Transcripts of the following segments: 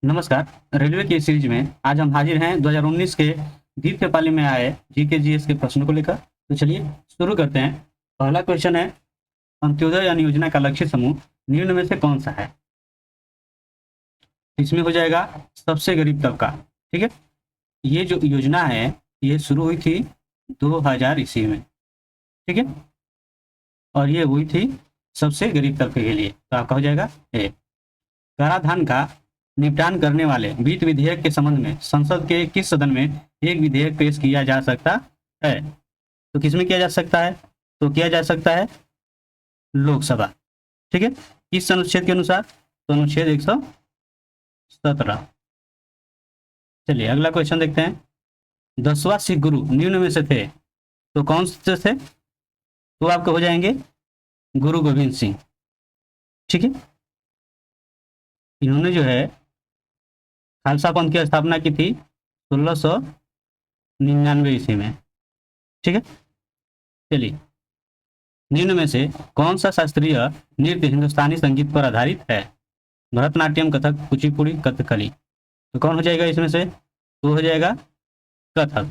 नमस्कार। रेलवे की सीरीज में आज हम हाजिर हैं 2019 के द्वितीय पाली में आए जीके जीएस के प्रश्नों को लेकर। तो चलिए शुरू करते हैं। पहला क्वेश्चन है, अंत्योदय यानी योजना का लक्ष्य समूह निम्न में से कौन सा है? इसमें हो जाएगा सबसे गरीब तबका। ठीक है, ये जो योजना है ये शुरू हुई थी 2000 ईस्वी में। ठीक है, और ये हुई थी सबसे गरीब तबके के लिए। तो आपका हो जाएगा ए। कराधान का निपटान करने वाले वित्त विधेयक के संबंध में संसद के किस सदन में एक विधेयक पेश किया जा सकता है? तो किसमें किया जा सकता है? तो किया जा सकता है लोकसभा। ठीक है, किस अनुच्छेद के अनुसार? तो अनुच्छेद 117। चलिए अगला क्वेश्चन देखते हैं। 10वां सिख गुरु निम्न में से थे, तो कौन से थे? तो आपके हो जाएंगे गुरु गोविंद सिंह। ठीक है, इन्होंने जो है खालसा पंथ की स्थापना की थी 1699 ईस्वी में। ठीक है, चलिए निम्न में से कौन सा शास्त्रीय नृत्य हिंदुस्तानी संगीत पर आधारित है? भरतनाट्यम, कथक, कुचिपुड़ी, कथकली। तो कौन हो जाएगा इसमें से? तो हो जाएगा कथक।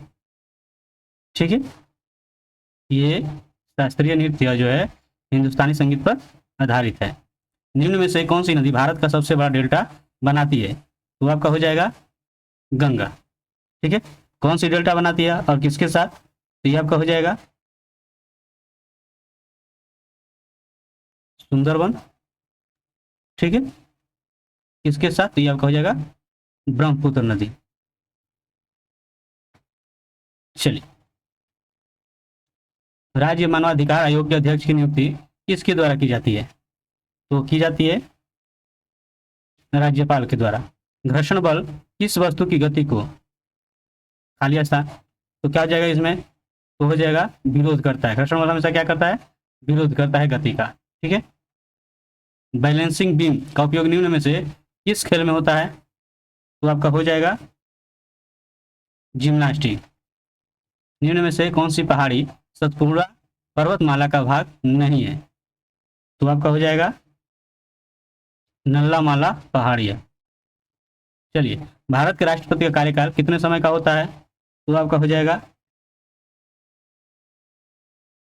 ठीक है, ये शास्त्रीय नृत्य जो है हिंदुस्तानी संगीत पर आधारित है। निम्न में से कौन सी नदी भारत का सबसे बड़ा डेल्टा बनाती है? तो आपका हो जाएगा गंगा। ठीक है, कौन सी डेल्टा बनाती है और किसके साथ? तो ये आपका हो जाएगा सुंदरबन। ठीक है, किसके साथ? तो ये आपका हो जाएगा ब्रह्मपुत्र नदी। चलिए, राज्य मानवाधिकार आयोग के अध्यक्ष की नियुक्ति किसके द्वारा की जाती है? तो की जाती है राज्यपाल के द्वारा। घर्षण बल किस वस्तु की गति को खाली स्थान, तो क्या हो जाएगा इसमें? तो हो जाएगा विरोध करता है। घर्षण बल हमेशा क्या करता है? विरोध करता है गति का। ठीक है, बैलेंसिंग बीम का उपयोग निम्न में से किस खेल में होता है? तो आपका हो जाएगा जिम्नास्टिक। निम्न में से कौन सी पहाड़ी सतपुड़ा पर्वतमाला का भाग नहीं है? तो आपका हो जाएगा नल्ला पहाड़िया। चलिए, भारत के राष्ट्रपति का कार्यकाल कितने समय का होता है? तो आपका हो जाएगा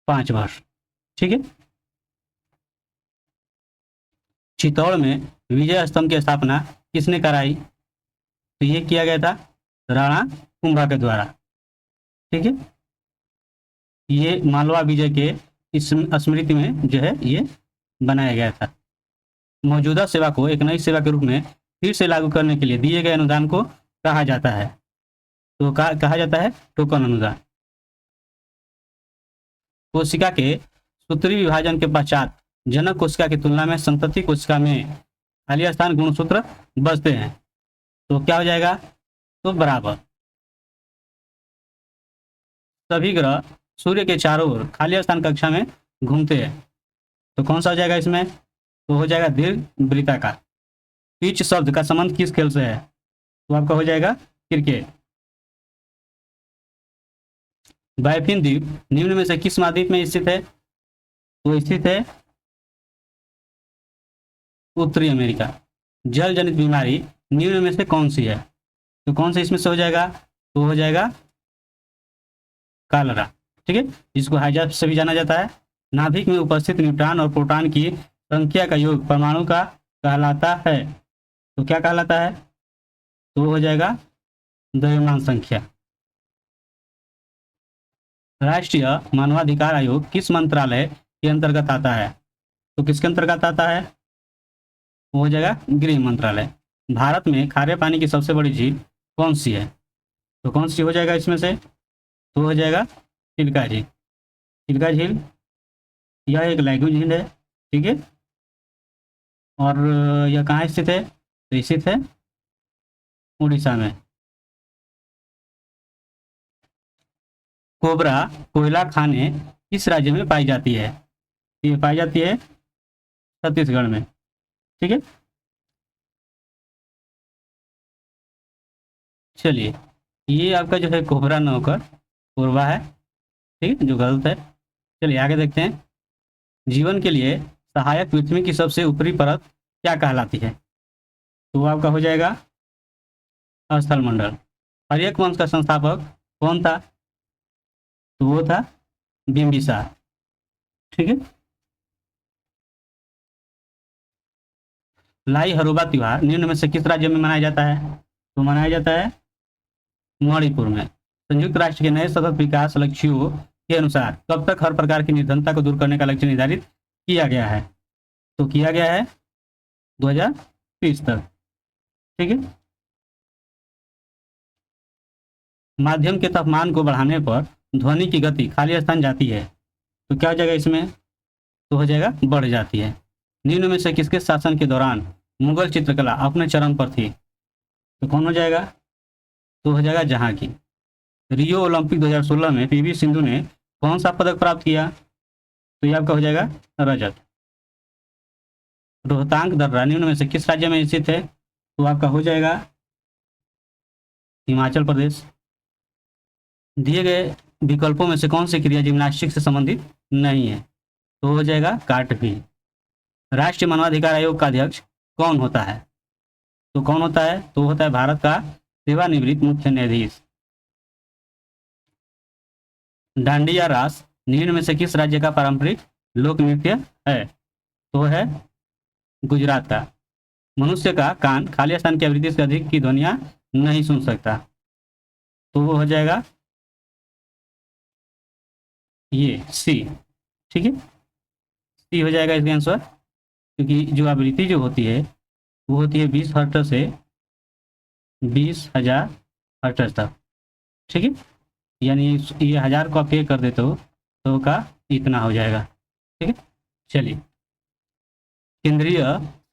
5 वर्ष। ठीक है, चित्तौड़ में विजय स्तंभ की स्थापना किसने कराई? तो ये किया गया था राणा कुंभा के द्वारा। ठीक है, ये मालवा विजय के इस स्मृति में जो है ये बनाया गया था। मौजूदा सेवा को एक नई सेवा के रूप में फिर से लागू करने के लिए दिए गए अनुदान को कहा जाता है? तो कहा जाता है टोकन अनुदान। कोशिका के सूत्री विभाजन के पश्चात जनक कोशिका की तुलना में संतति कोशिका में खाली स्थान गुणसूत्र बचते हैं। तो क्या हो जाएगा? तो बराबर। सभी ग्रह सूर्य के चारों ओर खाली स्थान कक्षा में घूमते हैं। तो कौन सा हो जाएगा इसमें? तो हो जाएगा दीर्घ वृत्ताकार। पिच शब्द का संबंध किस खेल से है? तो आपका हो जाएगा क्रिकेट। बायफिन द्वीप निम्न में से किस महाद्वीप में स्थित है? तो स्थित है उत्तरी अमेरिका। जल जनित बीमारी निम्न में से कौन सी है? तो कौन सा इसमें से हो जाएगा? तो हो जाएगा कालरा। ठीक है, जिसको हाइजा से भी जाना जाता है। नाभिक में उपस्थित न्यूट्रॉन और प्रोटॉन की संख्या का योग परमाणु का कहलाता है। तो क्या कहलाता है? तो हो जाएगा द्रव्यमान संख्या। राष्ट्रीय मानवाधिकार आयोग किस मंत्रालय के अंतर्गत आता है? तो किसके अंतर्गत आता है? वो हो जाएगा गृह मंत्रालय। भारत में खारे पानी की सबसे बड़ी झील कौन सी है? तो कौन सी हो जाएगा इसमें से? तो हो जाएगा चिल्का झील। चिल्का झील यह एक लघु झील है। ठीक है, और यह कहाँ स्थित है? तो स्थित है उड़ीसा में। कोबरा कोयला खाने किस राज्य में पाई जाती है? ये पाई जाती है छत्तीसगढ़ में। ठीक है, चलिए ये आपका जो है कोबरा न होकर कोरबा है। ठीक है, जो गलत है। चलिए आगे देखते हैं। जीवन के लिए सहायक पृथ्वी की सबसे ऊपरी परत क्या कहलाती है? तो वो आपका हो जाएगा स्थल मंडल। हर्यक वंश का संस्थापक कौन था? तो वो था बिंबिसार। ठीक है। लाई हरोबा त्योहार निम्न में से किस राज्य में मनाया जाता है? तो मनाया जाता है मणिपुर में। संयुक्त राष्ट्र के नए सतत विकास लक्ष्यों के अनुसार कब तक हर प्रकार की निर्धनता को दूर करने का लक्ष्य निर्धारित किया गया है? तो किया गया है 2030 तक। ठीक है। माध्यम के तापमान को बढ़ाने पर ध्वनि की गति खाली स्थान जाती है, तो क्या हो जाएगा इसमें? तो हो जाएगा बढ़ जाती है। निम्न में से किसके शासन के दौरान मुगल चित्रकला अपने चरम पर थी? तो कौन हो जाएगा? तो हो जाएगा जहां की। रियो ओलंपिक 2016 में पीवी सिंधु ने कौन सा पदक प्राप्त किया? तो ये आपका हो जाएगा रजत। रोहतांग दर्रा निम्न में से किस राज्य में स्थित है? तो आपका हो जाएगा हिमाचल प्रदेश। दिए गए विकल्पों में से कौन सी क्रिया जिम्नास्टिक से संबंधित नहीं है? तो हो जाएगा कार्टव्हील। राष्ट्रीय मानवाधिकार आयोग का अध्यक्ष कौन होता है? तो कौन होता है? तो होता है भारत का सेवानिवृत्त मुख्य न्यायाधीश। डांडिया रास निम्न में से किस राज्य का पारंपरिक लोक नृत्य है? तो है गुजरात का। मनुष्य का कान खाली स्थान की आवृत्ति से अधिक की ध्वनियां नहीं सुन सकता, तो वो हो जाएगा ये सी। ठीक है, सी हो जाएगा इसका आंसर, क्योंकि जो आवृत्ति जो होती है वो होती है 20 हर्ट्ज से 20,000 हर्ट्ज तक। ठीक है, यानी ये 1000 को आप ये कर देते हो तो का इतना हो जाएगा। ठीक है, चलिए। केंद्रीय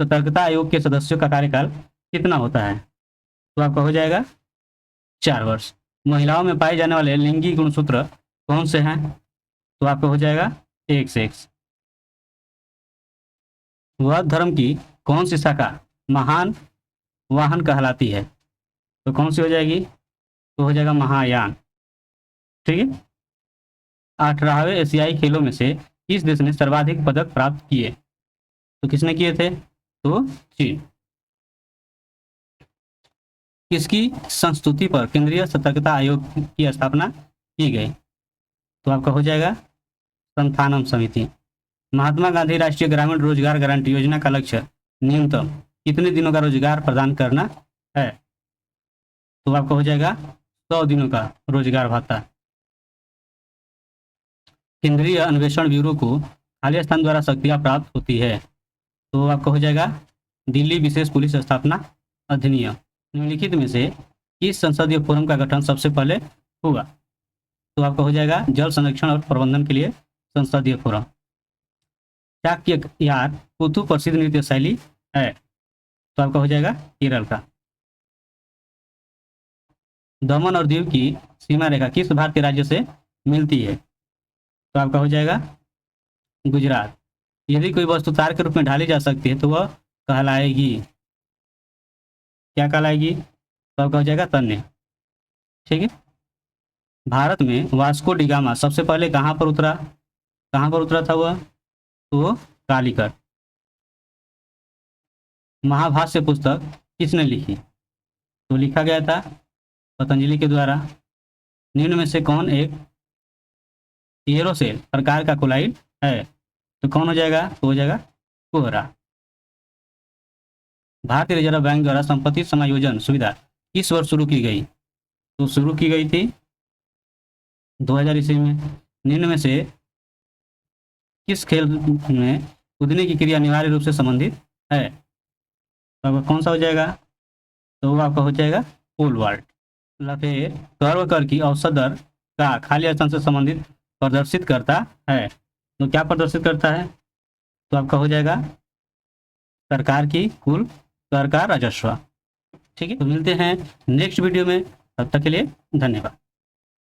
सतर्कता आयोग के सदस्यों का कार्यकाल कितना होता है? तो आपका हो जाएगा 4 वर्ष। महिलाओं में पाए जाने वाले लिंगी गुणसूत्र कौन से हैं? तो आपका हो जाएगा एक से एक्स। वह धर्म की कौन सी शाखा महान वाहन कहलाती है? तो कौन सी हो जाएगी? तो हो जाएगा महायान। ठीक है। 18वें एशियाई खेलों में से किस देश ने सर्वाधिक पदक प्राप्त किए? तो किसने किए थे? तो चीन। किसकी संस्तुति पर केंद्रीय सतर्कता आयोग की स्थापना की गई? तो आपका हो जाएगा संथानम समिति। महात्मा गांधी राष्ट्रीय ग्रामीण रोजगार गारंटी योजना का लक्ष्य न्यूनतम कितने दिनों का रोजगार प्रदान करना है? तो आपका हो जाएगा 100 दिनों का रोजगार भत्ता। केंद्रीय अन्वेषण ब्यूरो को खाली स्थान द्वारा शक्तियां प्राप्त होती है, तो आपका हो जाएगा दिल्ली विशेष पुलिस स्थापना अधिनियम। निम्नलिखित में से किस संसदीय फोरम का गठन सबसे पहले हुआ? तो आपका हो जाएगा जल संरक्षण और प्रबंधन के लिए संसदीय फोरम। चाक्य यार कुथु प्रसिद्ध नृत्य शैली है, तो आपका हो जाएगा केरल का। दमन और दीव की सीमा रेखा किस भारतीय राज्य से मिलती है? तो आपका हो जाएगा गुजरात। यदि कोई वस्तु तार के रूप में ढाली जा सकती है तो वह कहलाएगी, क्या कहलाएगी? तो आपका हो जाएगा तन्य। ठीक है। भारत में वास्को डी गामा सबसे पहले कहाँ पर उतरा? कहाँ पर उतरा था वह? तो कालीकट। महाभाष्य पुस्तक किसने लिखी? तो लिखा गया था पतंजलि के द्वारा। निम्न में से कौन एक एरोसेल प्रकार का कोलाइड है? तो कौन हो जाएगा? तो हो जाएगा कोहरा। भारतीय रिजर्व बैंक द्वारा संपत्ति समायोजन सुविधा किस वर्ष शुरू की गई? तो शुरू की गई थी 2000 ईस्वी में। निम्न में से किस खेल में कूदने की क्रिया अनिवार्य रूप से संबंधित है? तो आपका कौन सा हो जाएगा? तो वो आपका हो जाएगा पोल वाल्ट। लफेर कर्व कर की औसत दर का खाली स्थान से संबंधित प्रदर्शित करता है, तो क्या प्रदर्शित करता है? तो आपका हो जाएगा सरकार की कुल कर का राजस्व। ठीक है, तो मिलते हैं नेक्स्ट वीडियो में, तब तक के लिए धन्यवाद।